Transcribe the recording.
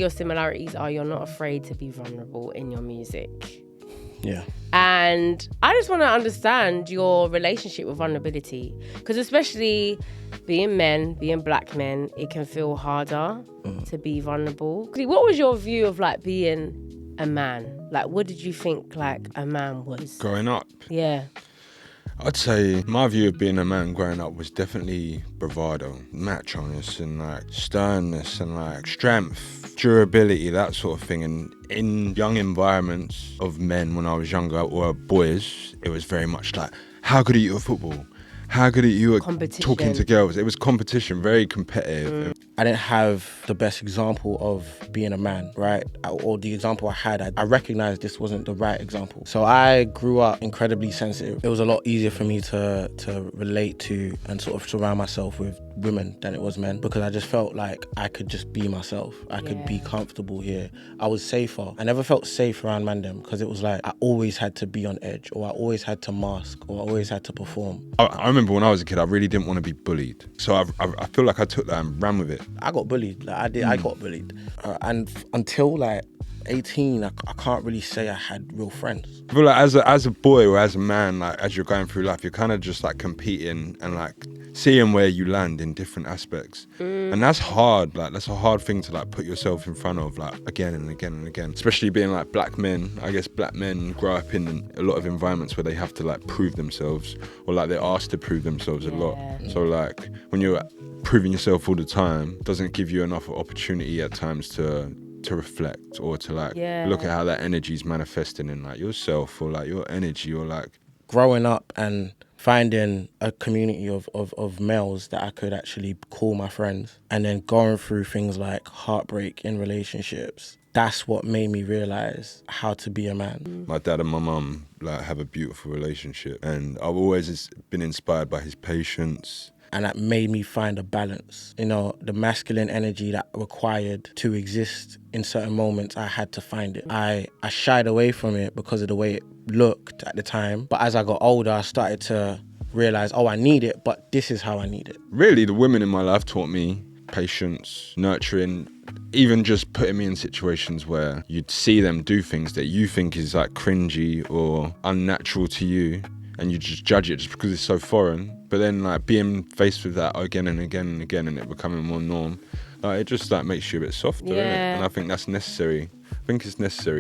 Your similarities are you're not afraid to be vulnerable in your music. Yeah. And I just want to understand your relationship with vulnerability, because especially being men, being black men, it can feel harder to be vulnerable. What was your view of like being a man? Like, what did you think like a man was? Growing up? Yeah. I'd say my view of being a man growing up was definitely bravado, macho-ness and like sternness and like strength, durability, that sort of thing. And in young environments of men when I was younger, or boys, it was very much like, how good are you at football? How good are you at talking to girls? It was competition, very competitive. I didn't have the best example of being a man, right? Or the example I had, I recognized this wasn't the right example. So I grew up incredibly sensitive. It was a lot easier for me to relate to and sort of surround myself with women than it was men, because I just felt like I could just be myself. I could be comfortable here. I was safer. I never felt safe around man them, because it was like I always had to be on edge, or I always had to mask, or I always had to perform. I remember when I was a kid, I really didn't want to be bullied. So I feel like I took that and ran with it. I got bullied. Like I got bullied. And until like 18, I can't really say I had real friends. I feel like as a boy or as a man, like as you're going through life, you're kind of just like competing and like seeing where you land in different aspects. And that's hard. Like that's a hard thing to like put yourself in front of like again and again and again. Especially being like black men. I guess black men grow up in a lot of environments where they have to like prove themselves, or like they're asked to prove themselves a lot. So like when you're proving yourself all the time, doesn't give you enough opportunity at times to reflect or to like look at how that energy is manifesting in like yourself or like your energy, or like growing up and finding a community of males that I could actually call my friends, and then going through things like heartbreak in relationships. That's what made me realize how to be a man. My dad and my mum like have a beautiful relationship, and I've always been inspired by his patience. And that made me find a balance. You know, the masculine energy that required to exist in certain moments, I had to find it. I shied away from it because of the way it looked at the time. But as I got older, I started to realize, oh, I need it, but this is how I need it. Really, the women in my life taught me patience, nurturing, even just putting me in situations where you'd see them do things that you think is like cringy or unnatural to you, and you just judge it just because it's so foreign. But then like being faced with that again and again and again, and it becoming more norm, it just like makes you a bit softer, innit? And I think that's necessary. I think it's necessary.